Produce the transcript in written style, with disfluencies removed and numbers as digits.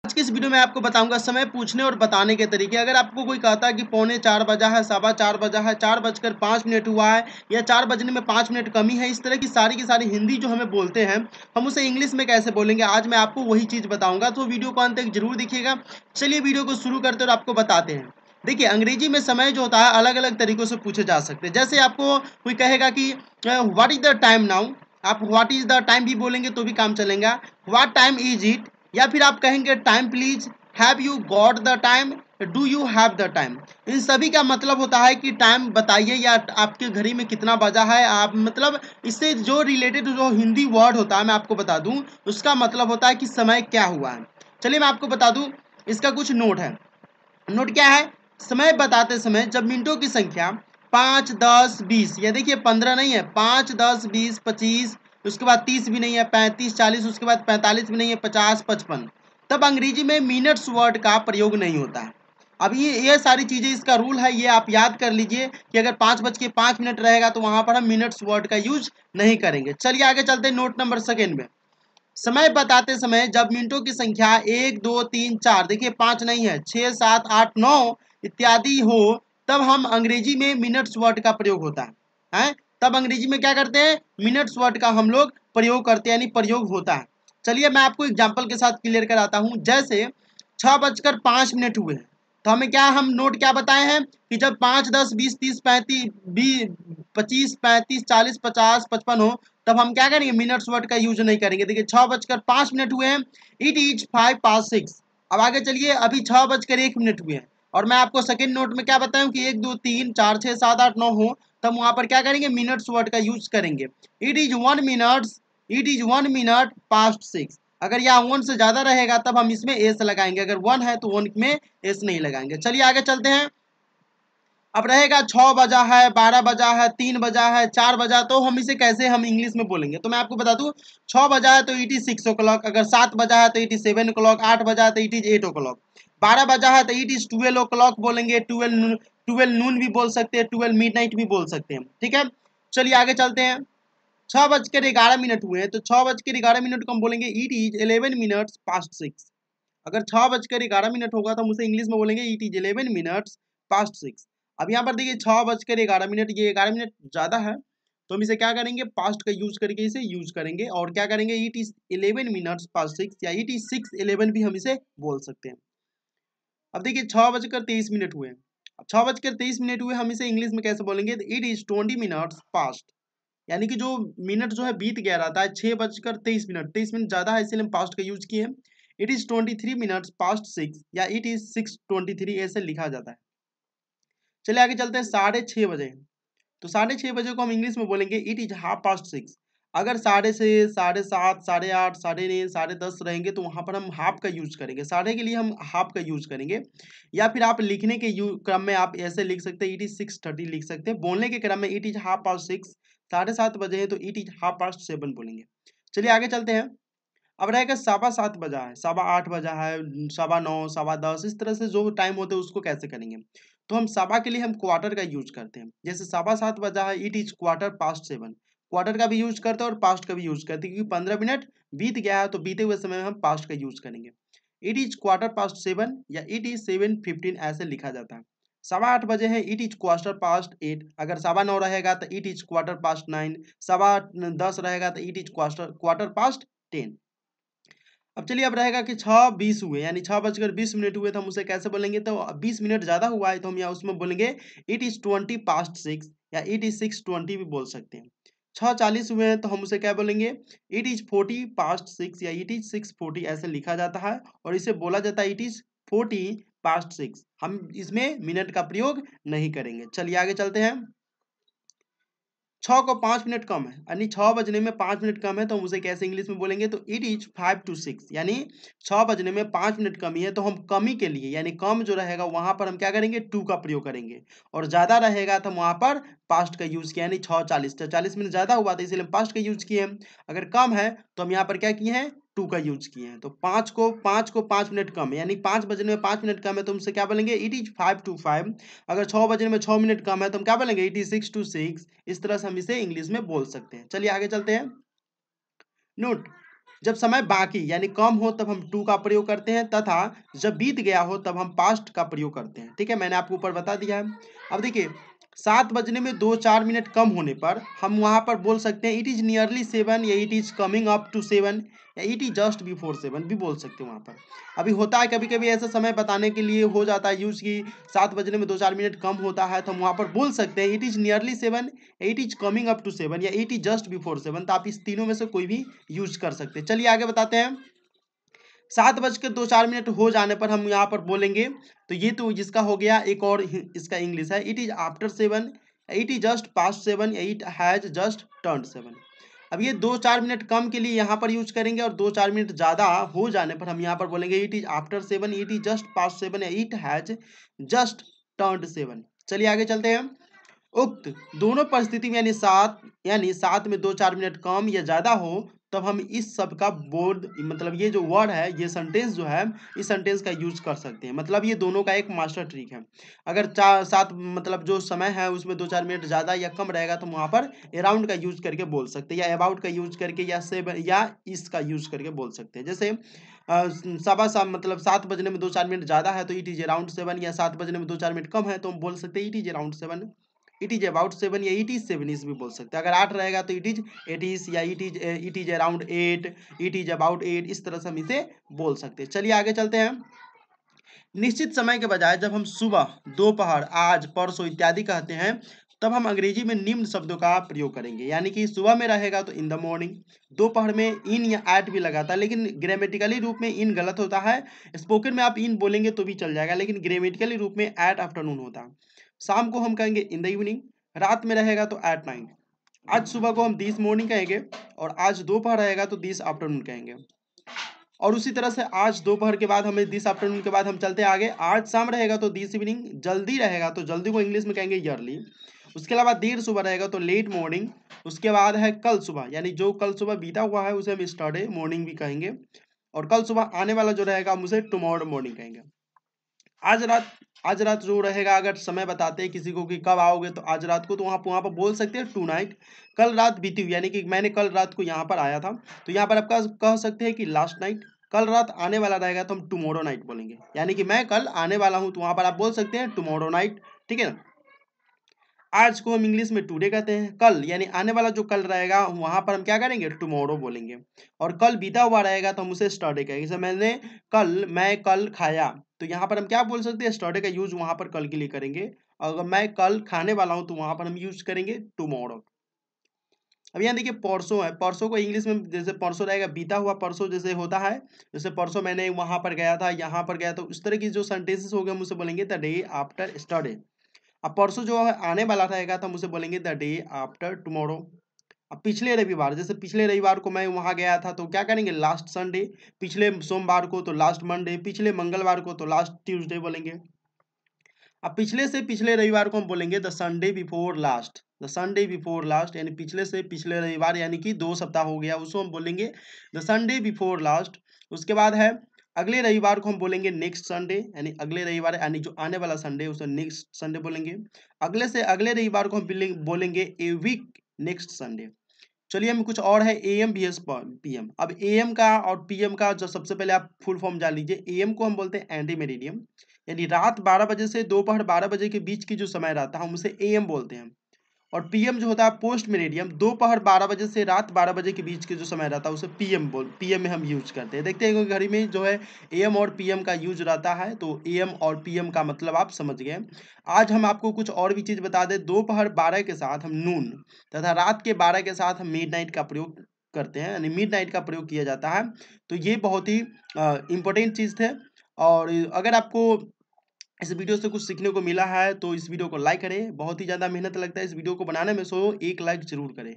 आज की इस वीडियो में आपको बताऊंगा समय पूछने और बताने के तरीके। अगर आपको कोई कहता है कि 3:45 बजा है, 4:15 बजा है, 4:05 हुआ है या 4 बजने में 5 मिनट कमी है, इस तरह की सारी हिंदी जो हमें बोलते हैं, हम उसे इंग्लिश में कैसे बोलेंगे, आज मैं आपको वही चीज़ बताऊंगा। तो वीडियो को अंत तक जरूर देखिएगा। चलिए वीडियो को शुरू करते और आपको बताते हैं। देखिए, अंग्रेजी में समय जो होता है अलग अलग तरीकों से पूछे जा सकते हैं। जैसे आपको कोई कहेगा कि what is the time now, आप व्हाट इज द टाइम भी बोलेंगे तो भी काम चलेगा। व्हाट टाइम इज इट, या फिर आप कहेंगे time please, have you got the time, do you have the time. इन सभी का मतलब होता है कि टाइम बताइए या आपके घड़ी में कितना बजा है। आप मतलब इससे जो रिलेटेड जो हिंदी वर्ड होता है मैं आपको बता दूं, उसका मतलब होता है कि समय क्या हुआ है। चलिए मैं आपको बता दूं, इसका कुछ नोट है। नोट क्या है? समय बताते समय जब मिनटों की संख्या 5, 10, 20, या देखिए 15 नहीं है, 5, 10, 20, 25, उसके बाद 30 भी नहीं है, 35, 40, उसके बाद 45 भी नहीं है, 50, 55, तब अंग्रेजी में मिनट्स वर्ड का प्रयोग नहीं होता है। अब ये सारी चीज़ें, इसका रूल है, ये आप याद कर लीजिए कि अगर 5:05 रहेगा तो वहां पर हम मिनट्स वर्ड का यूज नहीं करेंगे। चलिए आगे चलते हैं नोट नंबर सेकेंड में। समय बताते समय जब मिनटों की संख्या 1, 2, 3, 4, देखिए 5 नहीं है, 6, 7, 8, 9 इत्यादि हो, तब हम अंग्रेजी में मिनट्स वर्ड का प्रयोग होता है। तब अंग्रेजी में क्या करते हैं? मिनट्स वर्ड का हम लोग प्रयोग करते हैं, यानी प्रयोग होता है। चलिए मैं आपको एग्जाम्पल के साथ क्लियर कराता हूँ। जैसे 6:05 हुए हैं, तो हमें क्या, हम नोट क्या बताए हैं कि जब 5, 10, 20, 30, 35, 25, 35, 40, 50, 55 हो, तब हम क्या करेंगे? मिनट्स वर्ड का यूज नहीं करेंगे। देखिए 6:05 हुए हैं, इट इज 5:06। अब आगे चलिए, अभी 6:01 हुए हैं, और मैं आपको सेकेंड नोट में क्या बताऊं कि 1, 2, 3, 4, 6, 7, 8, 9 हो, तब वहां पर क्या करेंगे? मिनट्स वर्ड का यूज करेंगे। It is 1 minute, it is 1 minute past 6। अगर यहाँ 1 से ज्यादा रहेगा तब हम इसमें एस लगाएंगे, अगर 1 है तो 1 में एस नहीं लगाएंगे। चलिए आगे चलते हैं। अब रहेगा 6 बजा है, 12 बजा है, 3 बजा है, 4 बजा, तो हम इसे कैसे हम इंग्लिश में बोलेंगे? तो मैं आपको बता दूं, 6 बजा है तो इट इज 6 o'clock, अगर 7 बजा है तो इट इज 7 o'clock, 8 बजा है तो इट इज 8 o'clock, 12 बजा है तो इट इज 12 o'clock बोलेंगे, 12 नून भी बोल सकते हैं, 12 मिडनाइट भी बोल सकते हैं। ठीक है, चलिए आगे चलते हैं। 6:11 हुए हैं, तो 6:11 को हम बोलेंगे इट इज 11 मिनट्स पास्ट 6। अगर 6:11 होगा तो हम उसे इंग्लिश में बोलेंगे इट इज 11 मिनट्स पास्ट 6। अब यहाँ पर देखिए 6:11, ये 11 मिनट ज़्यादा है, तो हम इसे क्या करेंगे? पास्ट का यूज करके इसे यूज करेंगे, और क्या करेंगे? इट इज 11 मिनट्स पास्ट 6, या इट इज 6:11 भी हम इसे बोल सकते हैं। अब देखिए 6:23 हुए हैं। अब 6:23 हुए, हम इसे इंग्लिश में कैसे बोलेंगे? तो इट इज 20 मिनट्स पास्ट, यानी कि जो मिनट जो है बीत गया रहता है, 6:23, 23 मिनट ज़्यादा है, इसीलिए हम पास्ट का यूज किए हैं। इट इज 23 मिनट्स पास्ट 6, या इट इज 6:23 ऐसे लिखा जाता है। चलिए आगे चलते हैं। 6:30 बजे हैं, तो 6:30 को हम इंग्लिश में बोलेंगे इट इज 6:30। अगर 6:30, 7:30, 8:30, 9:30, 10:30 रहेंगे तो वहां पर हम हाफ का यूज करेंगे, साढ़े के लिए हम हाफ का यूज करेंगे। या फिर आप लिखने के क्रम में आप ऐसे लिख सकते हैं, इट इज 6:30 लिख सकते हैं। बोलने के क्रम में इट इज 6:30, 7:30 बजे हैं तो इट इज 7:30 बोलेंगे। चलिए आगे चलते हैं। अब रहेगा 7:15 बजा है, 8:15 बजा है, 9:15, 10:15, इस तरह से जो टाइम होते हैं उसको कैसे करेंगे? तो हम सवा के लिए हम क्वार्टर का यूज करते हैं। जैसे 7:15 बजा है, it is quarter past 7, quarter का भी यूज करते हैं और पास्ट का भी यूज करते हैं, क्योंकि 15 मिनट बीत गया है तो बीते हुए समय में हम पास्ट का यूज करेंगे। इट इज क्वार्टर पास्ट 7, या इट इज 7:15 ऐसे लिखा जाता है। 8:15 बजे है, इट इज क्वार्टर पास्ट 8। अगर 9:15 रहेगा तो इट इज क्वार्टर पास्ट 9। 10:15 रहेगा तो इट इज क्वार्टर पास्ट 10। अब चलिए, अब रहेगा कि 6:20 हुए, यानी 6:20 हुए, तो हम उसे कैसे बोलेंगे? तो 20 मिनट ज़्यादा हुआ है तो हम यहाँ उसमें बोलेंगे इट इज़ 20 पास्ट 6, या इट इज़ 6:20 भी बोल सकते हैं। 6:40 हुए हैं तो हम उसे क्या बोलेंगे? इट इज़ 40 पास्ट 6, या इट इज़ 6:40 ऐसे लिखा जाता है, और इसे बोला जाता है इट इज़ 40 पास्ट 6। हम इसमें मिनट का प्रयोग नहीं करेंगे। चलिए आगे चलते हैं। 6 को 5 मिनट कम है, यानी 6 बजने में 5 मिनट कम है, तो हम उसे कैसे इंग्लिश में बोलेंगे? तो इट इज 5 to 6, यानी 6 बजने में 5 मिनट कमी है, तो हम कमी के लिए, यानी कम जो रहेगा वहां पर हम क्या करेंगे? टू का प्रयोग करेंगे, और ज्यादा रहेगा तो हम वहां पर पास्ट का यूज किया, यानी 6:40 मिनट ज्यादा हुआ था इसलिए हम पास्ट का यूज किए हैं। अगर कम है तो हम यहाँ पर क्या किए हैं? टू का यूज किए हैं। तो 5 को 5 मिनट कम है, यानी 5 बजने में 5 मिनट कम है, तो हमसे क्या बोलेंगे? It is 5 to 5। अगर 6 बजने में 6 मिनट कम है तो हम क्या बोलेंगे? It is 6 to 6। इस तरह से हम इसे इंग्लिश में बोल सकते हैं। चलिए आगे चलते हैं। नोट, जब समय बाकी यानी कम हो तब हम टू का प्रयोग करते हैं, तथा जब बीत गया हो तब हम पास्ट का प्रयोग करते हैं। ठीक है, मैंने आपको ऊपर बता दिया है। अब देखिए 7 बजने में 2-4 मिनट कम होने पर हम वहाँ पर बोल सकते हैं इट इज़ नियरली 7 या it is coming up to 7 या इट इज जस्ट बिफोर 7 भी बोल सकते हैं वहाँ पर। अभी होता है कभी कभी ऐसा समय बताने के लिए हो जाता है यूज की 7 बजने में 2-4 मिनट कम होता है, तो हम वहाँ पर बोल सकते हैं it is nearly 7, it is coming up to 7 या इट इज जस्ट बिफोर 7। तो आप इस तीनों में से कोई भी यूज कर सकते हैं। चलिए आगे बताते हैं। 7:02-4 हो जाने पर हम यहाँ पर बोलेंगे, तो ये तो जिसका हो गया, एक और इसका इंग्लिश है, it is after 7, it is just passed 7, it has just turned 7। अब ये 2-4 मिनट कम के लिए यहाँ पर यूज करेंगे, और 2-4 मिनट ज़्यादा हो जाने पर हम यहाँ पर बोलेंगे it is after 7, it is just passed 7, it has just turned 7। चलिए आगे चलते हैं। उक्त दोनों परिस्थिति में यानी सात में 2-4 मिनट कम या ज्यादा हो, तब हम इस सब का बोर्ड मतलब ये जो वर्ड है, ये सेंटेंस जो है, इस सेंटेंस का यूज कर सकते हैं। मतलब ये दोनों का एक मास्टर ट्रिक है। अगर 4-7 मतलब जो समय है उसमें 2-4 मिनट ज्यादा या कम रहेगा, तो हम वहां पर अराउंड का यूज करके बोल सकते हैं, या अबाउट का यूज करके, या से या इस का यूज करके बोल सकते हैं। जैसे सवा सा मतलब 7 बजने में 2-4 मिनट ज्यादा है तो इट इज अराउंड 7, या 7 बजने में 2-4 मिनट कम है तो हम बोल सकते हैं it is around 7, it is about 7, या इट इज 7 इस भी बोल सकते हैं। अगर 8 रहेगा तो इट इज या it is around 8, it is about 8, इस तरह से हम इसे बोल सकते हैं। चलिए आगे चलते हैं। निश्चित समय के बजाय जब हम सुबह, दोपहर, आज, परसों इत्यादि कहते हैं, तब हम अंग्रेजी में निम्न शब्दों का प्रयोग करेंगे। यानी कि सुबह में रहेगा तो इन द मॉर्निंग, दोपहर में इन या एट भी लगाता है, लेकिन ग्रामेटिकली रूप में इन गलत होता है। स्पोकन में आप इन बोलेंगे तो भी चल जाएगा, लेकिन ग्रामेटिकली रूप में एट आफ्टरनून होता है। शाम को हम कहेंगे इन द इवनिंग, रात में रहेगा तो एट नाइट। आज सुबह को हम दिस मॉर्निंग कहेंगे, और आज दोपहर रहेगा तो दिस आफ्टरनून कहेंगे। और उसी तरह से आज दोपहर के बाद हमें दिस आफ्टरनून के बाद हम चलते हैं आगे। आज शाम रहेगा तो दिस इवनिंग, जल्दी रहेगा तो जल्दी को इंग्लिश में कहेंगे यर्ली। उसके अलावा देर सुबह रहेगा तो लेट मॉर्निंग। उसके बाद है कल सुबह, यानी जो कल सुबह बीता हुआ है उसे हम स्टरडे मॉर्निंग भी कहेंगे। और कल सुबह आने वाला जो रहेगा हम उसे टुमारो मॉर्निंग कहेंगे। आज रात, आज रात जो रहेगा, अगर समय बताते हैं किसी को कि कब आओगे, तो आज रात को तो वहाँ पर बोल सकते हैं टू नाइट। कल रात बीती हुई, यानी कि मैंने कल रात को यहाँ पर आया था, तो यहाँ पर आप कह सकते हैं कि लास्ट नाइट। कल रात आने वाला रहेगा तो हम टुमारो नाइट बोलेंगे, यानी कि मैं कल आने वाला हूँ, तो वहाँ पर आप बोल सकते हैं टुमारो नाइट। ठीक है ना। आज को हम इंग्लिश में टुडे कहते हैं। कल यानी आने वाला जो कल रहेगा वहां पर हम क्या करेंगे, टुमारो बोलेंगे। और कल बीता हुआ रहेगा तो हम उसे स्टरडे कहेंगे। जैसे मैं कल खाया, तो यहाँ पर हम क्या बोल सकते हैं, स्टरडे का यूज वहां पर कल के लिए करेंगे। अगर मैं कल खाने वाला हूं तो वहां पर हम यूज करेंगे टुमारो। अब यहाँ देखिए परसों है, परसों को इंग्लिश में जैसे परसों रहेगा बीता हुआ परसों, जैसे होता है, जैसे परसों मैंने वहां पर गया था, यहाँ पर गया, तो इस तरह की जो सेंटेंसेस हो गए हम उसे बोलेंगे द डे आफ्टर स्टरडे। अब परसों जो है आने वाला रहेगा तो हम उसे बोलेंगे द डे आफ्टर टुमारो। अब पिछले रविवार, जैसे पिछले रविवार को मैं वहां गया था तो क्या करेंगे, लास्ट संडे। पिछले सोमवार को तो लास्ट मंडे, पिछले मंगलवार को तो लास्ट ट्यूसडे बोलेंगे। अब पिछले से पिछले रविवार को हम बोलेंगे the Sunday before last, the Sunday before last, यानी पिछले से पिछले रविवार, यानी कि 2 सप्ताह हो गया, उसको हम बोलेंगे द संडे बिफोर लास्ट। उसके बाद है अगले रविवार को हम बोलेंगे नेक्स्ट संडे, यानी अगले रविवार यानी जो आने वाला संडे उसे नेक्स्ट संडे बोलेंगे। अगले से अगले रविवार को हम बोलेंगे ए वीक नेक्स्ट संडे। चलिए हम कुछ और है, एएम बीएस पीएम। अब एएम का और पीएम का जो सबसे पहले आप फुल फॉर्म जान लीजिए। एएम को हम बोलते हैं एंटी मेरिडियम, यानी रात 12 बजे से दोपहर 12 बजे के बीच की जो समय रहता है हम उसे एएम बोलते हैं। और पीएम जो होता है पोस्ट मेरिडियम, दोपहर 12 बजे से रात 12 बजे के बीच के जो समय रहता है उसे पीएम में हम यूज करते हैं। देखते हैं घड़ी में जो है एएम और पीएम का यूज रहता है, तो एएम और पीएम का मतलब आप समझ गए। आज हम आपको कुछ और भी चीज बता दें। दोपहर 12 के साथ हम नून, तथा रात के 12 के साथ हम मिडनाइट का प्रयोग करते हैं, यानी मिडनाइट का प्रयोग किया जाता है। तो ये बहुत ही इंपॉर्टेंट चीज थे। और अगर आपको इस वीडियो से कुछ सीखने को मिला है तो इस वीडियो को लाइक करें। बहुत ही ज़्यादा मेहनत लगता है इस वीडियो को बनाने में, सो एक लाइक जरूर करें।